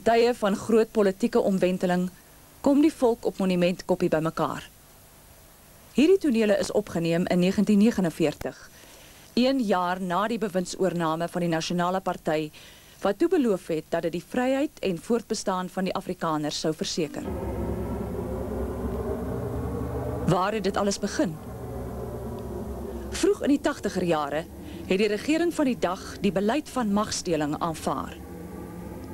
tye van groot politieke omwenteling kom die volk op Monument Koppie bymekaar. Hierdie tonele is opgeneem in 1949, 1 jaar na die bewindsoorname van die Nasionale Party, wat toe beloof het dat dit die vryheid en voortbestaan van die Afrikaners sou verseker. Waar het dit alles begin? Vroeg in die 80er jare het die regering van die dag die beleid van magsdeling aanvaar.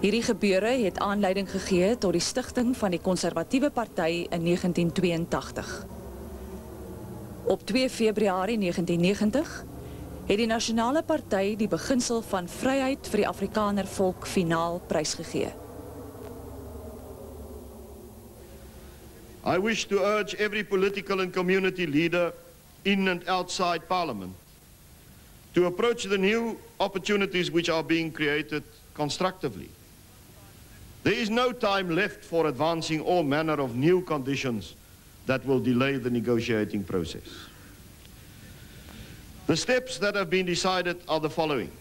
Hierdie gebeure het aanleiding gegee tot die stigting van die Konservatiewe Party in 1982. Op 2 Februarie 1990 het die Nasionale Party die beginsel van vryheid vir die Afrikaner volk finaal prysgegee. I wish to urge every political and community leader in and outside Parliament to approach the new opportunities which are being created constructively. There is no time left for advancing all manner of new conditions that will delay the negotiating process. The steps that have been decided are the following.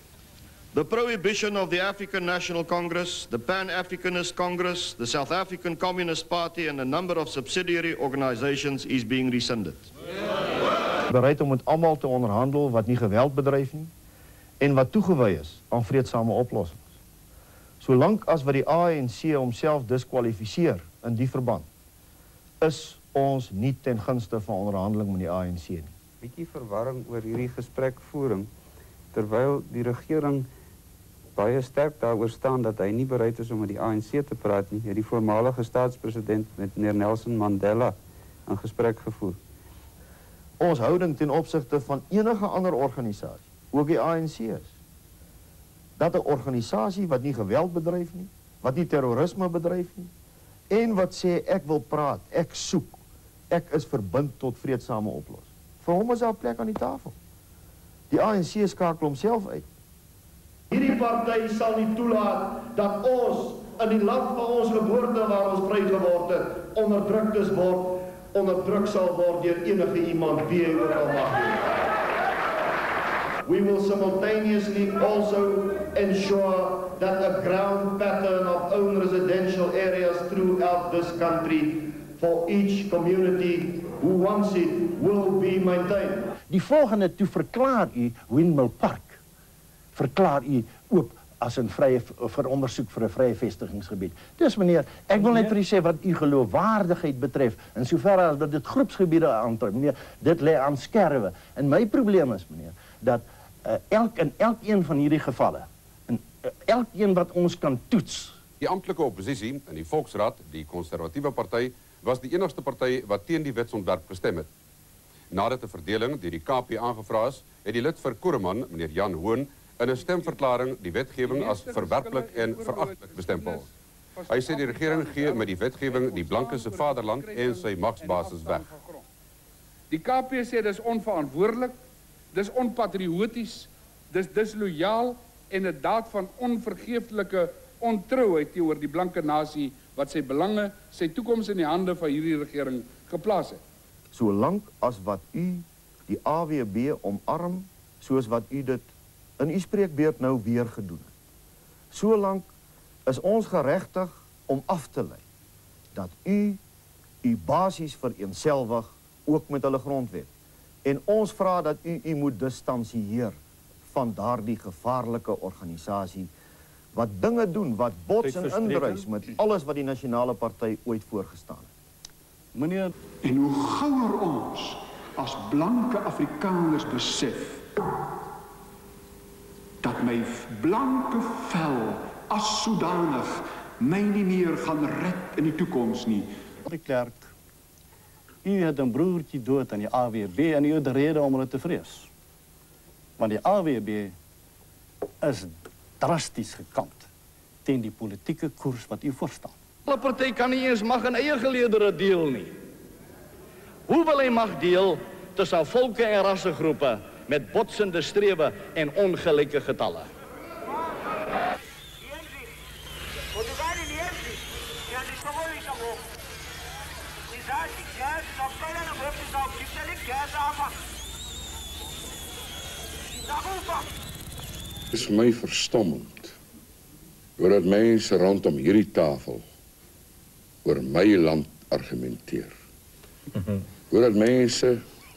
The prohibition of the African National Congress, the Pan-Africanist Congress, the South African Communist Party and a number of subsidiary organizations is being rescinded. Bereid om met almal te onderhandel wat nie geweld bedryf nie en wat toegewy is aan vreedsame oplossings. Solank as wat die ANC homself diskwalifiseer in die verband, is ons nie ten gunste van onderhandeling met die ANC nie. Bietjie verwarring oor hierdie gesprekvoering, terwyl die regering baie sterk daaroor staan dat hy nie bereid is om met die ANC te praat nie, het die voormalige staatspresident met meneer Nelson Mandela 'n gesprek gevoer. Ons houding ten opsigte van enige ander organisasie, ook die ANC is, dat 'n organisasie wat nie geweld bedryf nie, wat nie terrorisme bedryf nie, en wat sê ek wil praat, ek soek, ek is verbind tot vreedsame oplossing. Vir hom is daar 'n plek aan die tafel. Die ANC skakel homself uit. Hierdie party sal nie toelaat dat ons in die land van ons geboorte waar ons vry geword het, onderdruk sal word deur enige iemand wie hy ook al mag wees. We will simultaneously also ensure that a ground pattern of own residential areas throughout this country for each community who wants it will be maintained. Die volgende toe verklaar u Windmill Park, verklaar u oop as 'n vrye vir ondersoek vir 'n vrye vestigingsgebied. Dis meneer, ek wil net vir u sê wat u geloofwaardigheid betref, in soverre as dat dit groepsgebiede aantrek, meneer, dit lê aan skerwe. En my probleem is, meneer, dat in elkeen van hierdie gevalle, elkeen wat ons kan toets. Die amptelike oppositie in die Volksraad, die Konservatiewe Party, was die enigste party wat teen die wetsontwerp gestem het. Nadat 'n verdeling deur die KP aangevra is, het die lid vir Kuruman, meneer Jan Hoon, in 'n stemverklaring die wetgewing as verwerplik en veragtelik bestempel. Hy sê die regering gee met die wetgewing die blanke se vaderland en sy magsbasis weg. Die KP sê dis onverantwoordelik, dis onpatrioties, dis disloyaal en 'n daad van onvergeeflike ontrouheid teenoor die blanke nasie wat sy belange, sy toekoms in die hande van hierdie regering geplaas het. Solank as wat u die AWB omarm, soos wat u dit in u spreekbeurt nou weer gedoen het. Solank is ons geregtig om af te lei dat u basis vereenselwig ook met hulle grondwet. En ons vra dat u moet distansieer van daardie gevaarlike organisasie wat dinge doen wat bots en indruis met alles wat die Nasionale Party ooit voorgestaan het. Meneer, en hoe gouer ons as blanke Afrikaners besef dat my blanke vel as sodanig my nie meer gaan red in die toekoms nie. De Klerk, u het 'n broertjie dood aan die AWB en u het rede om hulle te vrees. Want die AWB is drasties gekant teen die politieke koers wat u voorstaan. Alle party kan nie eens mag in eie geleedere deel nie. Hoe wil hy mag deel tussen volke en rassegroepe met botsende strewe en ongelyke getalle? Is my verstommend Voordat mense rondom hierdie tafel oor my land argumenteer. Voordat mense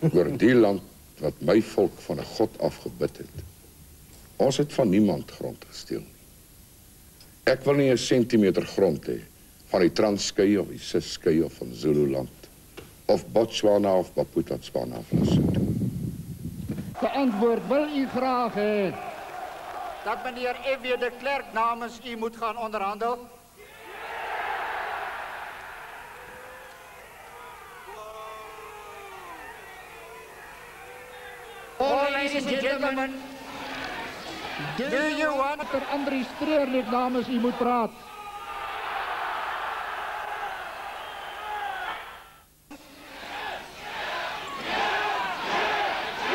oor die land wat my volk van 'n God afgebid het. Ons het van niemand grond gesteel nie. Ek wil nie 'n sentimeter grond hê van die Transkei of die Ciskei of van Zululand of Botswana of Botswana of Lesotho. Beantwoord wil u graag hê dat meneer F.W. de Klerk namens u moet gaan onderhandel? Ladies and gentlemen, do you want... Dr. Andries Streerlich namens u moet praat.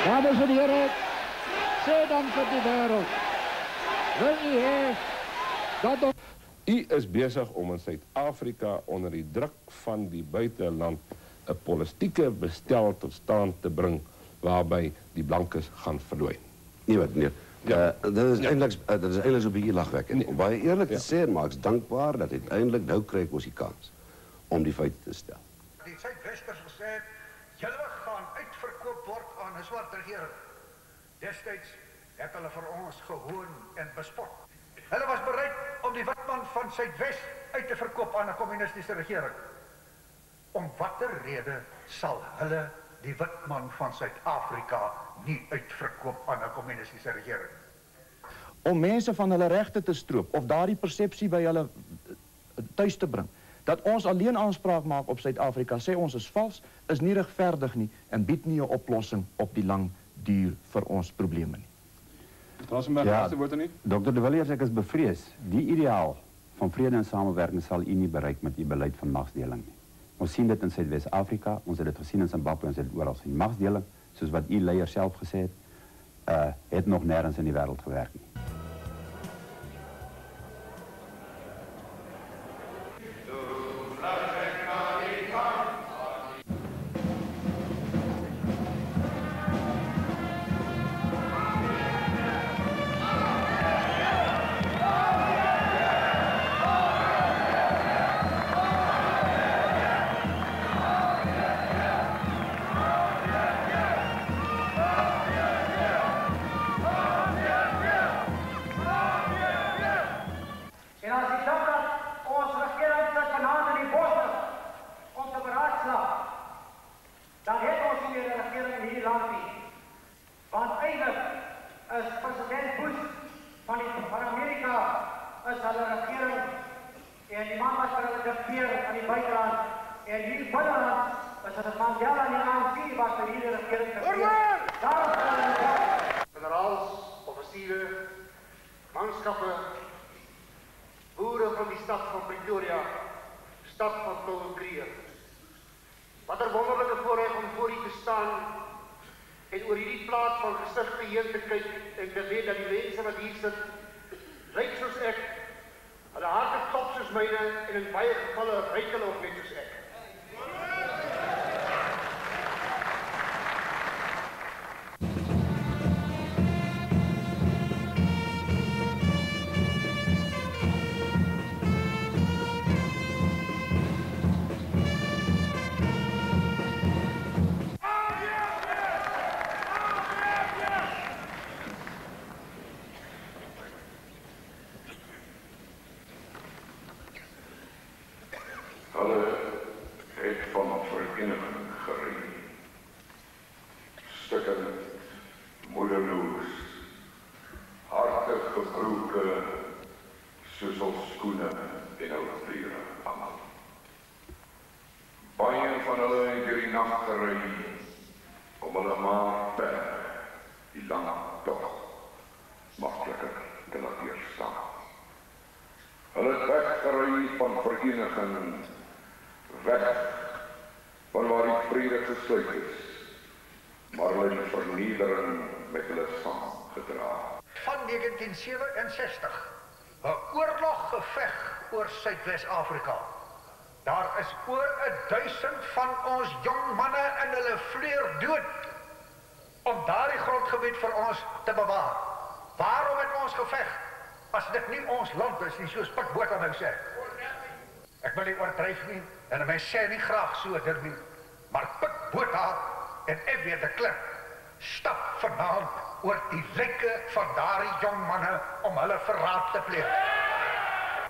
Dames en heren, sê dan vir die wêreld. Wil u hê dat... U is besig om in Suid-Afrika onder die druk van die buiteland 'n politieke bestel tot stand te bring waarbij die blankes gaan verdwijnen. Nee, wat meneer. Ja. Dat is eindelijk zo'n beetje lachwekkend. Om baie eerlijk te zijn, maar ik is dankbaar dat uiteindelijk, nou krijg ik ons die kans om die feiten te stellen. Die Zuidwesters gesê, julle gaan uitverkoop word aan 'n swart regering. Destyds het hulle vir ons gehoon en bespot. Hulle was bereid om die witman van Suidwes uit te verkoop aan 'n kommunistische regering. Om watter rede sal hulle die witman van Suid-Afrika nie uitverkoop aan 'n kommunistische regering? Om mense van hulle regte te stroop of daardie persepsie by hulle tuis te bring dat ons alleen aanspraak maak op Suid-Afrika, sê ons is vals, is nie regverdig nie en bied nie 'n oplossing op die lang duur vir ons probleme nie. Ja, Dr. de Villiers, ek is bevrees. Die ideaal van vrede en samenwerking sal u nie bereik met die beleid van machtsdeling nie. Ons sien dit in Suidwes-Afrika, ons het dit gesien in Zimbabwe, ons het dit oral sien. Machtsdeling, soos wat u leier self gesê het nog nergens in die wêreld gewerk nie. Generaals, offisieren, manschappen, boeren van die stad van Pretoria, stad van Kolonkrieër. Wat 'n wonderlike voorreg om voor u te staan en oor hierdie plaat van gesigte heen te kyk en te weet dat die mense wat hier sit, lyk soos ek, hulle harte klop soos myne en in baie gevalle ryk hulle ook net soos ek. Van 1967, 'n oorloggeveg oor Suidwes-Afrika. Daar is oor 1000 van ons jong manne in hulle vleur dood om daardie grondgebied vir ons te bewaar. Waarom het ons geveg? as dit nie ons land is nie, soos Pik Botha nou sê. Ek wil nie oordryf nie, en my sê nie graag so dit nie, maar Pik Botha en F.W. de Klerk stap vanaand oor die lyke van daardie jong manne om hulle verraad te pleeg.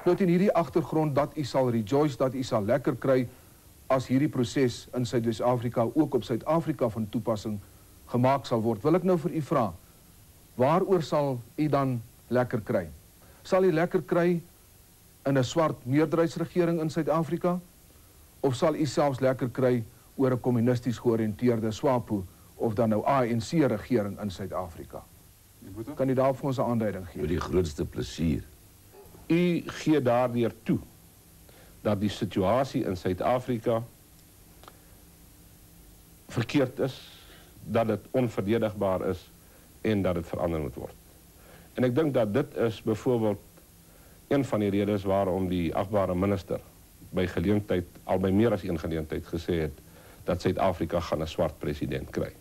Nou teen hierdie agtergrond dat u sal rejoice, dat u sal lekker kry as hierdie proses in Suid-Wes-Afrika ook op Suid-Afrika van toepassing gemaak sal word. Wil ek nou vir u vra, waaroor sal u dan lekker kry? Sal u lekker kry in 'n swart meerderheidsregering in Suid-Afrika? Of sal u selfs lekker kry oor 'n kommunisties georiënteerde SWAPO of dan nou ANC-regering in Suid-Afrika? Kan u daar vir ons 'n aanduiding gee? Met die grootste plesier. U gee daardeur toe dat die situasie in Suid-Afrika verkeerd is, dat dit onverdedigbaar is en dat dit verander moet word. En ek dink dat dit is byvoorbeeld een van die redes waarom die agbare minister by geleentheid, al by meer as een geleentheid gesê het dat Suid-Afrika gaan 'n swart president kry.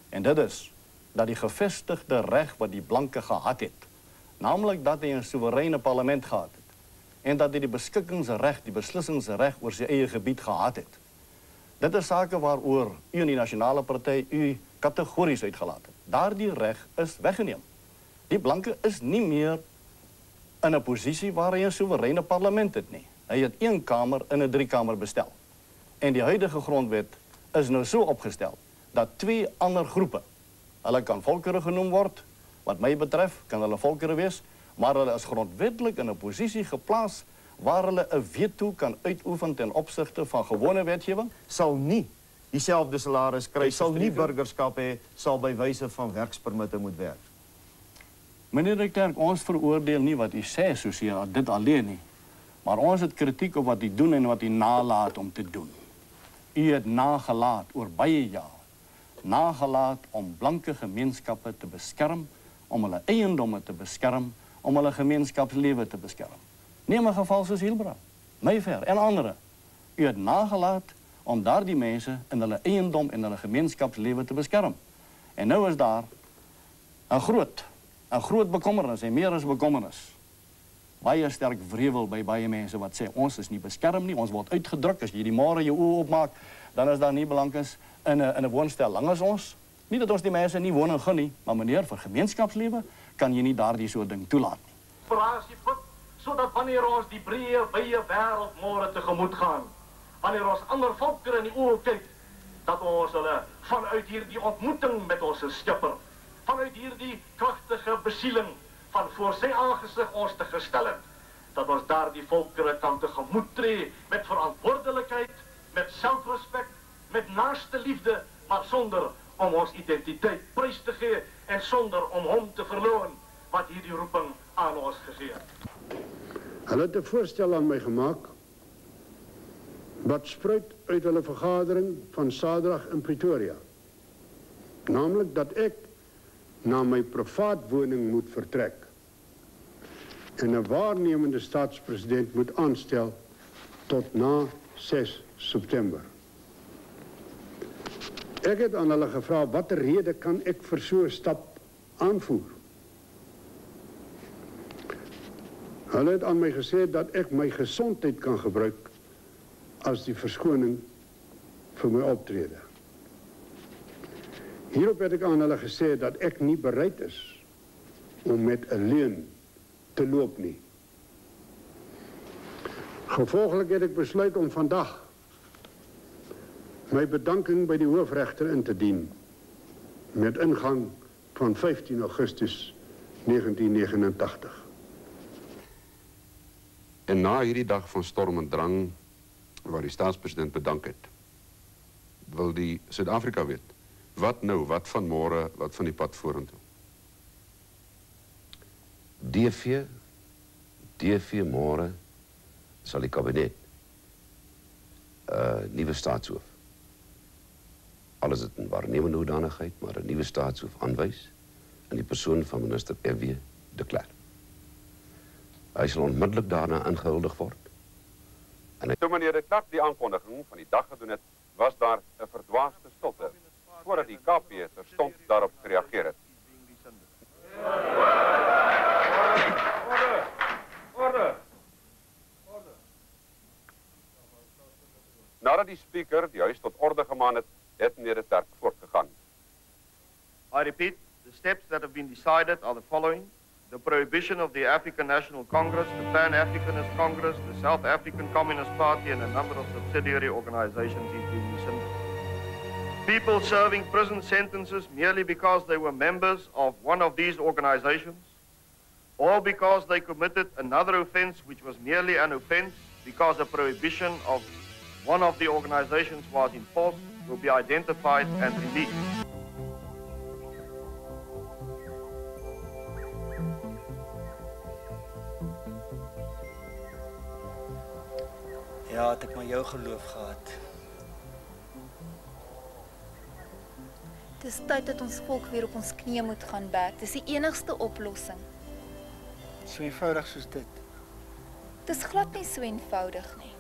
En dit is dat die gevestigde reg wat die blanke gehad het, naamlik dat hy 'n soewereine parlement gehad het, en dat hy die beskikkingsreg, die beslissingsreg oor sy eie gebied gehad het. Dit is sake waaroor u in die Nasionale Party u kategories uitgelaat het. Daardie reg is weggeneem. Die blanke is nie meer in 'n posisie waar hy 'n soewereine parlement het nie. Hy het 1 kamer in 'n 3-kamer bestel. En die huidige grondwet is nou so opgestel dat 2 ander groepe, hulle kan volkere genoem word, wat my betref kan hulle volkere wees, maar hulle is grondwetlik in 'n posisie geplaas waar hulle 'n veto kan uitoefen ten opsigte van gewone wetgewing. Sal nie dieselfde salaris kry, sal nie burgerskap hê, sal by wyse van werkspermitte moet werk. Meneer de Klerk, ons veroordeel nie wat u sê soos dit alleen nie, maar ons het kritiek op wat u doen en wat u nalaat om te doen. U het nagelaat oor baie jare, nagelaat om blanke gemeenskappe te beskerm, om hulle eiendomme te beskerm, om hulle gemeenskapslewe te beskerm. Neem 'n geval soos Hilbra, Mayfair en ander. U het nagelaat om daardie mense in hulle eiendom en hulle gemeenskapslewe te beskerm. En nou is daar 'n groot bekommernis en meer as bekommernis. Baie sterk wrevel by baie mense wat sê ons is nie beskerm nie, ons word uitgedruk. As jy die môre jou oë oopmaak, dan is daar nie blankes in 'n woonstel langs ons. Nie dat ons die mense nie woning gun nie, maar meneer, vir gemeenskapslewe kan jy nie daardie soort ding toelaat nie. Operasie put, sodat wanneer ons die breë, wye wêreld môre tegemoet gaan, wanneer ons ander volkere in die oë kyk, dat ons hulle vanuit hierdie ontmoeting met ons Skepper, vanuit hierdie kragtige besieling van voor sy aangesig ons te gestel het, dat ons daardie volkere kan tegemoet tree met verantwoordelikheid, met selfrespek, met naaste liefde, maar sonder om ons identiteit prys te gee en sonder om hom te verloon wat hierdie roeping aan ons gegee het. Hulle het 'n voorstel aan my gemaak wat spruit uit hulle vergadering van Saterdag in Pretoria. Naamlik dat ek na my privaat woning moet vertrek en 'n waarnemende staatspresident moet aanstel tot na 6 September. Ek het aan hulle gevra watter rede kan ek vir so 'n stap aanvoer. Hulle het aan my gesê dat ek my gesondheid kan gebruik as die verskoning vir my optrede. Hierop het ek aan hulle gesê dat ek nie bereid is om met 'n leuen te loop nie. Gevolglik het ek besluit om vandag my bedanking by die hoofregter in te dien met ingang van 15 Augustus 1989. En na hierdie dag van storm en drang waar die staatspresident bedank het, wil die Suid-Afrika weet, wat nou, wat van môre, wat van die pad vorentoe? DV môre sal die kabinet nuwe staatshoof al is dit in waarnemende hoedanigheid, maar 'n nuwe staatshoof aanwys in die persoon van minister F.W. de Klerk. Hy sal onmiddellik daarna ingehuldig word. Toe meneer de Klerk die aankondiging van die dag gedoen het, was daar 'n verdwaasde stilte, voordat die KP terstond daarop gereageer het. Orde! Nadat die speaker die huis tot orde gemaan het, het meneer de Klerk voortgegaan. I repeat, the steps that have been decided are the following. The prohibition of the African National Congress, the Pan-Africanist Congress, the South African Communist Party, and a number of subsidiary organizations is being rescinded. People serving prison sentences merely because they were members of one of these organizations, or because they committed another offense which was merely an offense because a prohibition of one of the organizations was enforced, will be identified and released. Ja, het ek maar jou geloof gehad. Dis tyd dat ons volk weer op ons knieë moet gaan berg. Dis die enigste oplossing. So eenvoudig soos dit. Dis glad nie so eenvoudig nie.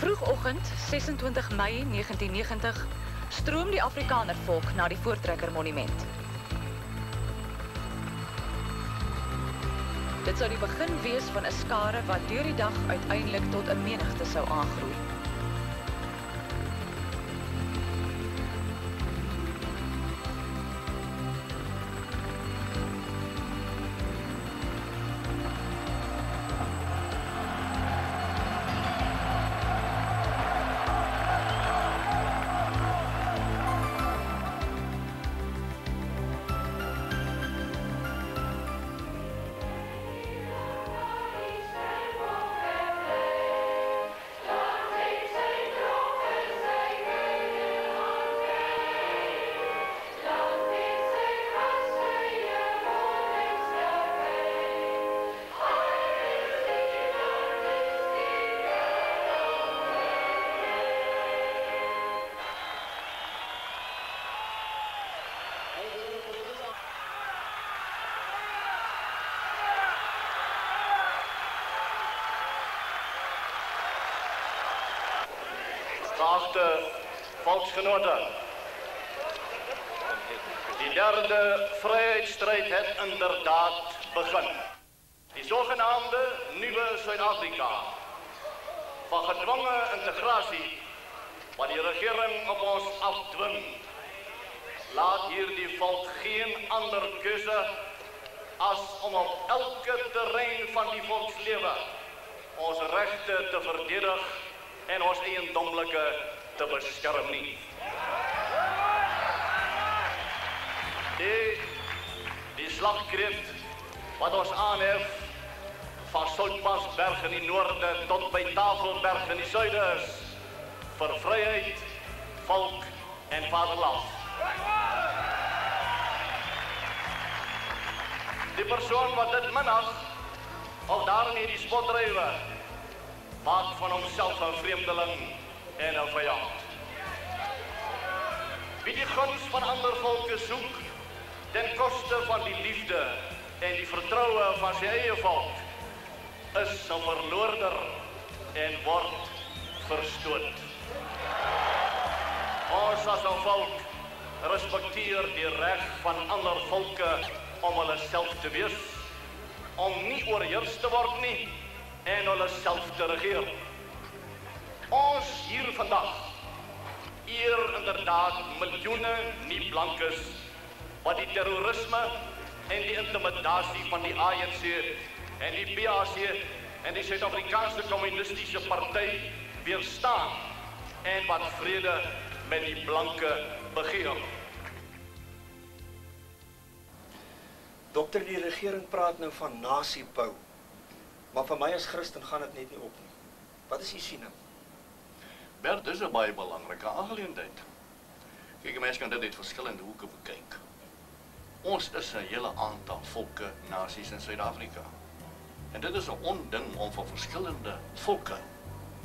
Vroegoggend, 26 Mei 1990, stroom die Afrikanervolk na die Voortrekker Monument. Dit sou die begin wees van 'n skare wat deur die dag uiteindelik tot 'n menigte sou aangroei. Geachte volksgenoten, die derde vrijheidsstrijd heeft inderdaad begin. Die zogenaamde nieuwe Zuid-Afrika van gedwongen integratie, wat die regering op ons afdwingt, laat hier die volk geen andere keuze als om op elke terrein van die volksleven onze rechten te verdedigen en ons eiendommelike te beskerm nie. Die slagkreet wat ons aanhef van Soutpansberg in die noorde tot by Tafelberg in die suide is vir vryheid, volk en vaderland. Die persoon wat dit minag of daarin hierdie spot drywe, maak van homself 'n vreemdeling en 'n vyand. Wie die gunst van ander volke soek, ten koste van die liefde en die vertroue van sy eie volk, is 'n verloorder en word verstoot. Ons as 'n volk respekteer die reg van ander volke om hulle self te wees, om nie oorheers te word nie, en hulle self te regeer. Ons hier vandag eer inderdaad miljoene nie-blankes wat die terrorisme en die intimidasie van die ANC en die PAC en die Suid-Afrikaanse Communistische Party weerstaan en wat vrede met die blanke begeer. Dokter, die regering praat nou van nasiebou. Maar vir my as Christen gaan dit net nie op nie. Wat is u siening? Bert, dis 'n baie belangrike aangeleentheid. Kyk, mense kan dit uit verskillende hoeke bekyk. Ons is 'n hele aantal volke, nasies in Suid-Afrika. En dit is 'n onding om van verskillende volke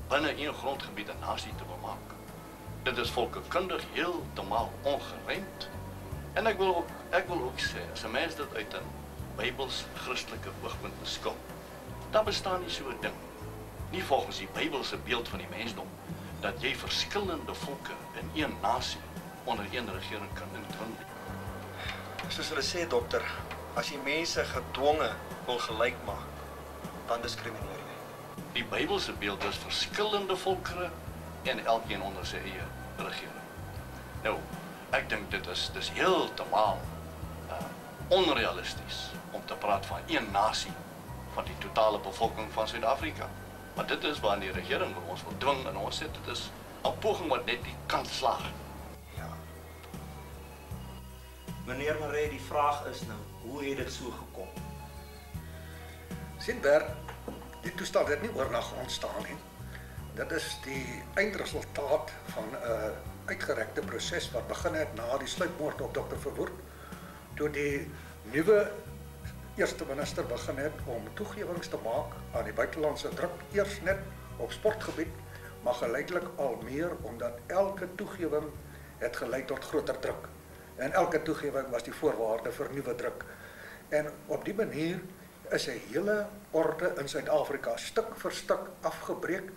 binne een grondgebied 'n nasie te bemaak. Dit is volkekundig heeltemal ongerijmd. En ek wil ook sê, as 'n mens dit uit 'n Bybels-Christelike oogpunt beskou, daar bestaan nie so 'n ding, nie volgens die Bybelse beeld van die mensdom, dat jy verskillende volke in een nasie onder een regering kan indwing. Soos hulle sê, dokter, as jy mense gedwonge wil gelyk maak, dan diskrimineer jy. Die Bybelse beeld is verskillende volkere en elkeen onder sy eie regering. Nou, ek dink dit is heeltemal onrealisties om te praat van een nasie van die totale bevolking van Suid-Afrika. Maar dit is waar die regering ons wil dwing en ons sê dit is 'n poging wat net nie kan slaag. Ja. Meneer Maree, die vraag is nou, hoe het dit so gekom? Sien Bert, die toestand het nie oornag ontstaan nie. Dit is die eindresultaat van 'n uitgerekte proses wat begin het na die sluipmoord op Dr. Verwoerd, toe die nuwe eerste minister begin het om toegewings te maak aan die buitelandse druk, eers net op sportgebied, maar geleidelik al meer, omdat elke toegewing het gelei tot groter druk. En elke toegewing was die voorwaarde vir nuwe druk. En op die manier is 'n hele orde in Suid-Afrika stuk vir stuk afgebreek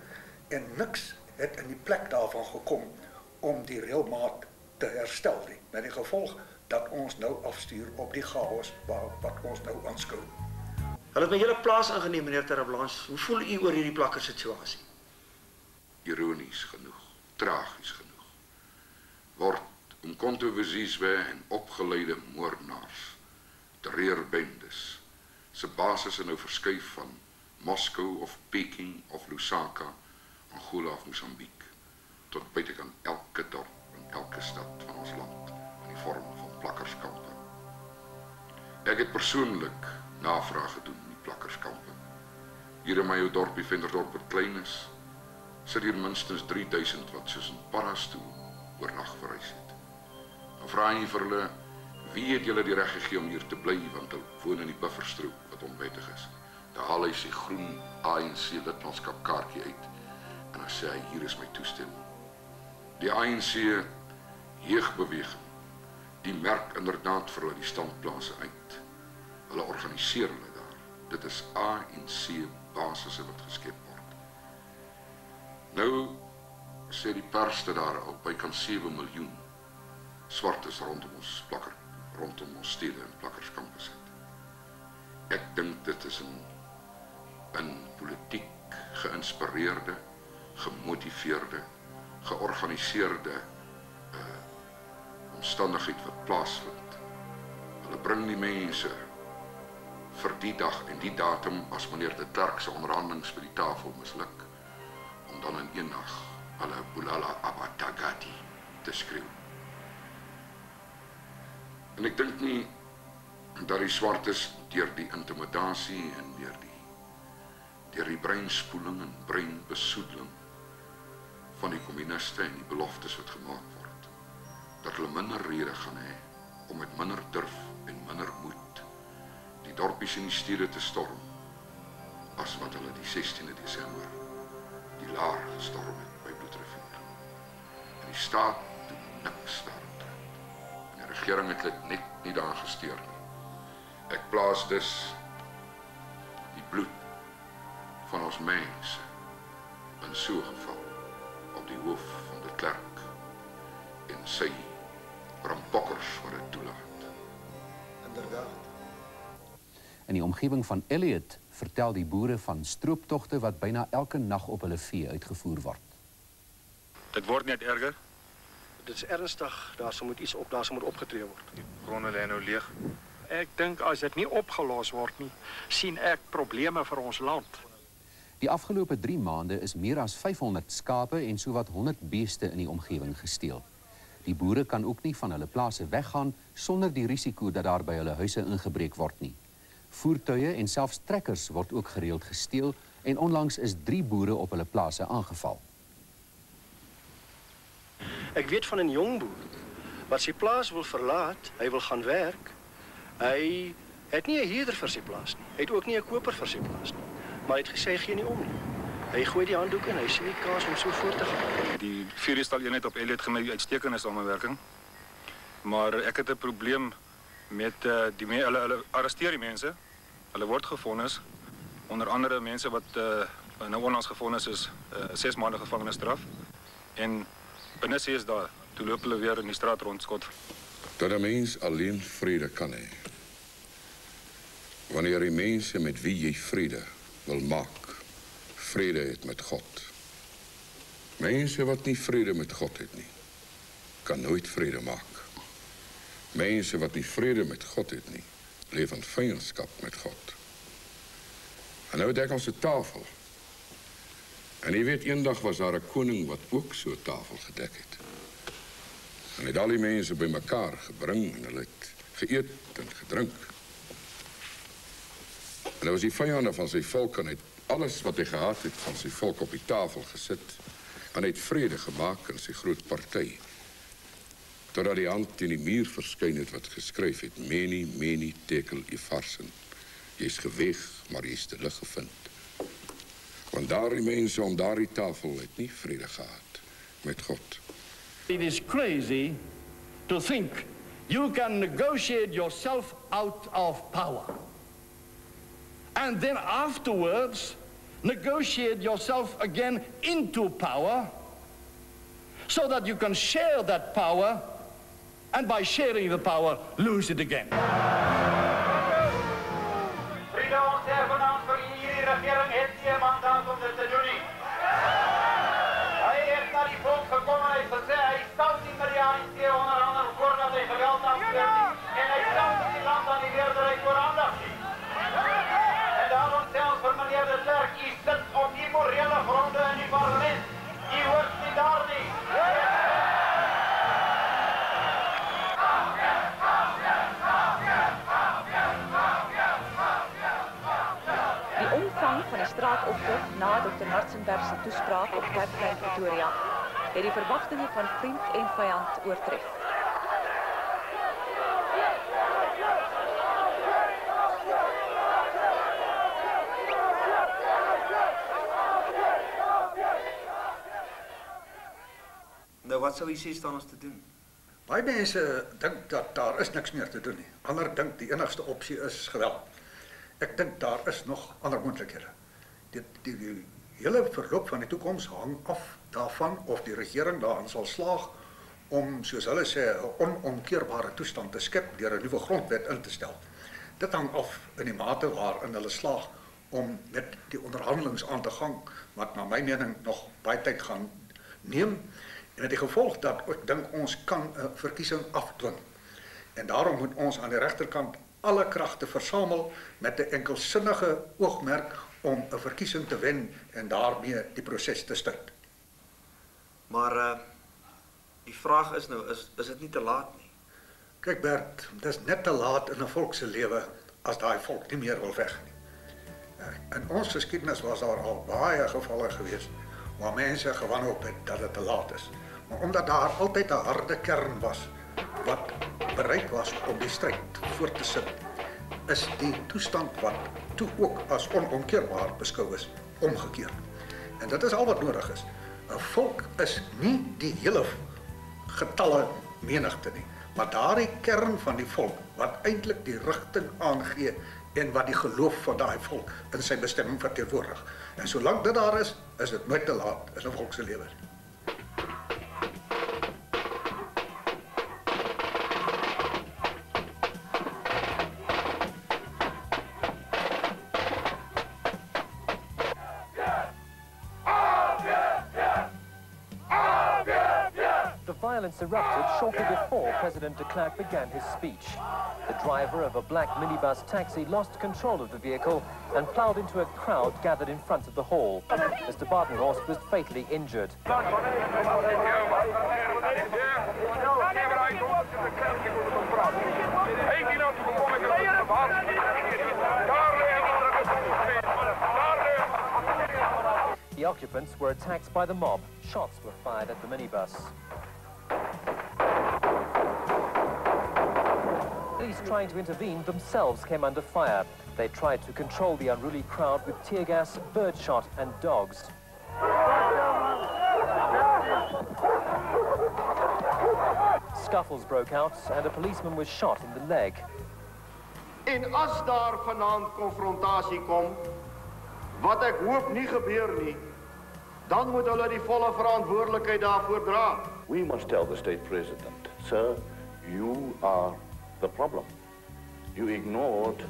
en niks het in die plek daarvan gekom om die reëlmaat te herstel nie. Met die gevolg dat ons nou afstuur op die chaos wat ons nou aanskou. Hulle het my hele plaas ingeneem, meneer Terreblans. Hoe voel u oor hierdie plakkersituasie? Ironies genoeg, tragies genoeg, word Umkhonto-Weziwe en opgeleide moordenaars, terreurbendes, se basisse nou verskuif van Moskou of Peking of Lusaka, Angola of Mosambiek, tot buitekant elke dorp en elke stad van ons land, in die vorm van plakkerskampe. Ek het persoonlik navraag gedoen in die plakkerskampe. Hier in my dorpie Venterdorp wat klein is, sit hier minstens 3000 wat soos 'n paddastoel oornag verhuis het. Dan vra jy vir hulle, wie het julle die reg gegee om hier te bly, want hulle woon in die bufferstrook wat onwettig is. Dan haal hy sy groen ANC lidmaatskapkaartjie uit en dan sê hy, hier is my toestemming. Die ANC jeugbeweging, die merk inderdaad vir hulle die standplase uit. Hulle organiseer hulle daar. Dit is ANC basisse wat geskep word. Nou sê die pers dat daar al bykans 7 miljoen swartes rondom ons stede en plakkerskampe sit. Ek dink dit is 'n politiek geïnspireerde, gemotiveerde, georganiseerde omstandigheid wat plaasvind. Hulle bring die mense vir die dag en die datum as meneer de Klerk se onderhandelings by die tafel misluk, om dan in een nag hulle Bulala Abatagati te skreeu. En ek dink nie dat die swartes deur die intimidasie en deur die breinspoeling en breinbesoedeling van die kommuniste en die beloftes wat gemaak word, dat hulle minder rede gaan hê om met minder durf en minder moed die dorpies en die stede te storm, as wat hulle die 16de Desember die laar gestorm het by Bloedrivier. En die staat doen niks daaromtrent. En die regering het dit net nie daar gesteer nie. Ek plaas dus die bloed van ons mense in so 'n geval op die hoof van de Klerk en sy rampokkers wat dit toelaat. Inderdaad. In die omgewing van Elliot vertel die boere van strooptogte wat byna elke nag op hulle vee uitgevoer word. Dit word net erger. Dit is ernstig, daar moet opgetree word. Die bronne lê nou leeg. Ek dink as dit nie opgelos word nie, sien ek probleme vir ons land. Die afgelope 3 maande is meer as 500 skape en sowat 100 beeste in die omgewing gesteel. Die boere kan ook nie van hulle plase weggaan sonder die risiko dat daar by hulle huise ingebreek word nie. Voertuie en selfs trekkers word ook gereeld gesteel en onlangs is 3 boere op hulle plase aangeval. Ek weet van 'n jong boer wat sy plaas wil verlaat, hy wil gaan werk. Hy het nie 'n huurder vir sy plaas nie. Hy het ook nie 'n koper vir sy plaas nie. Maar hy het gesê hy gee nie om nie. Hy gooi die handdoek en hy sien nie kans om so voort te gaan. Die 4-stal eenheid op Elliot gemy uitstekende samewerking. Maar ek het 'n probleem met hulle arresteer die mense. Hulle word gevonnis. Onder andere mense wat nou onlangs gevonnis is 6 maande gevangenisstraf. En binne 6 dae toe loop hulle weer in die straat rond skot. Dat 'n mens alleen vrede kan hê. Wanneer die mense met wie jy vrede wil maak, vrede het met God. Mense wat nie vrede met God het nie, kan nooit vrede maak. Mense wat nie vrede met God het nie, leef in vyandskap met God. En nou dek ons 'n tafel. En jy weet, eendag was daar 'n koning wat ook so 'n tafel gedek het. En hy het al die mense bymekaar gebring en hulle het geëet en gedrink. En hy was die vyande van sy volk en hy het alles wat hy gehad het van sy volk op die tafel gesit. En hy het vrede gemaak in sy groot party. Totdat die hand teen die muur verskyn het wat geskryf het: Mene, mene, tekel, Upharsin. Jy's geweeg, maar jy's te lig gevind. Want daardie mense om daardie tafel het nie vrede gehad met God. It is crazy to think you can negotiate yourself out of power. And then afterwards, negotiate yourself again into power so that you can share that power and by sharing the power, lose it again. Vrienden, ons erfenis vir hierdie regering het nie 'n mandaat om dit te doen nie. Hy het na die volk gekom en hy het gesê hy sal nie met die ANC onderhandel voordat hy geweld afspreek nie. En hy sal nie die land aan die meerderheid oorhandig nie. En daarom selfs vir meneer De Klerk, u sit op die morele gronde in die parlement. U hoort nie daar nie. Die omvang van die straatoptog na Dr. Hartzenberg se toespraak op Kerkplein Pretoria het die verwagtinge van vriend en vyand oortref. Nou, wat sou u sê staan ons te doen? Baie mense dink dat daar is niks meer te doen nie. Ander dink die enigste opsie is geweld. Ek dink daar is nog ander moontlikhede. Die hele verloop van die toekoms hang af daarvan of die regering daarin sal slaag om, soos hulle sê, 'n onomkeerbare toestand te skep deur 'n nuwe grondwet in te stel. Dit hang af in die mate waarin hulle slaag om met die onderhandelings aan te gang, wat na my mening nog baie tyd gaan neem. En het die gevolg dat ek dink ons kan 'n verkiesing afdwing. En daarom moet ons aan die regterkant alle kragte versamel met 'n enkelsinnige oogmerk om 'n verkiesing te wen en daarmee die proses te stuit. Maar die vraag is nou, is dit nie te laat nie? Kyk Bert, dis net te laat in 'n volk se lewe as daai volk nie meer wil veg nie. In ons geskiedenis was daar al baie gevalle gewees waar mense gewanhoop het dat dit te laat is. Maar omdat daar altyd 'n harde kern was wat bereid was om die stryd voort te sit, is die toestand wat toe ook as onomkeerbaar beskou is, omgekeer. En dit is al wat nodig is. 'n Volk is nie die hele getalle menigte nie, maar daardie kern van die volk wat eintlik die rigting aangee en wat die geloof van daai volk in sy bestemming verteenwoordig. En solank dit daar is dit nooit te laat in 'n volk se lewe. Violence erupted shortly before President de Klerk began his speech. The driver of a black minibus taxi lost control of the vehicle and plowed into a crowd gathered in front of the hall. Mr. Badenhorst was fatally injured. The occupants were attacked by the mob. Shots were fired at the minibus. Police trying to intervene themselves came under fire. They tried to control the unruly crowd with tear gas, birdshot and dogs. Scuffles broke out and a policeman was shot in the leg. En as daar vanaand konfrontasie kom, wat ek hoop nie gebeur nie, dan moet hulle die volle verantwoordelikheid daarvoor dra. We must tell the state president, sir, you are the problem. You ignored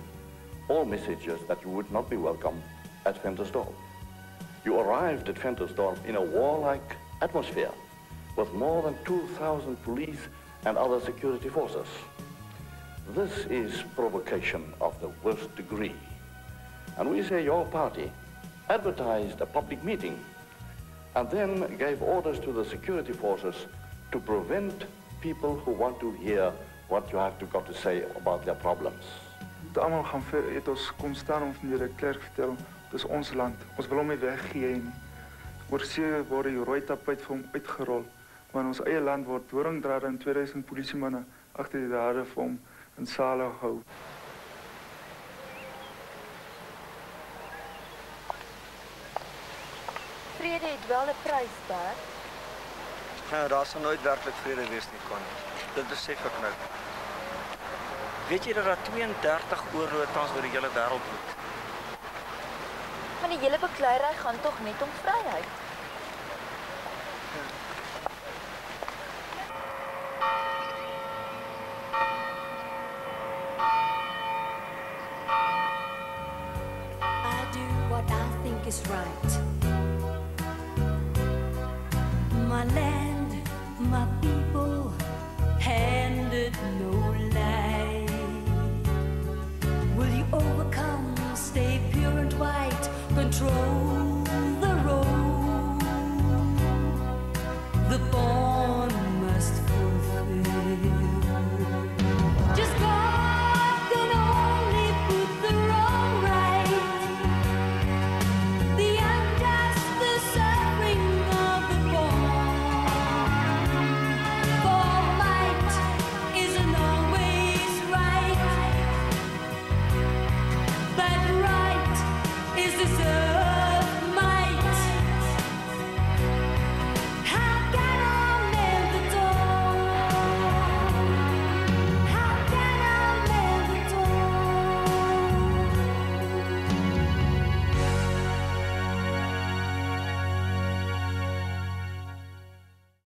all messages that you would not be welcome at Ventersdorp. You arrived at Ventersdorp in a warlike atmosphere with more than 2,000 police and other security forces. This is provocation of the worst degree. And we say your party advertised a public meeting and then gave orders to the security forces to prevent people who want to hear what you have got to say about their problems. Almal gaan het ons kom staan om meneer de Klerk vertel, dis ons land. Ons wil hom nie weggee nie. Oor see word die rooi tapuit vir hom uitgerol, maar in ons eie land word doringdrade en 2000 polisiemanne agter die dade vir hom in sale gehou. Vrede het wel 'n prys, Bert. Nou, daar sal nooit werklik vrede wees nie, Connie. Dit besef ek nou. Weet jy dat daar 32 oorloë tans oor die hele wêreld woed? Maar die hele bekleierery gaan tog net om vryheid. Ja.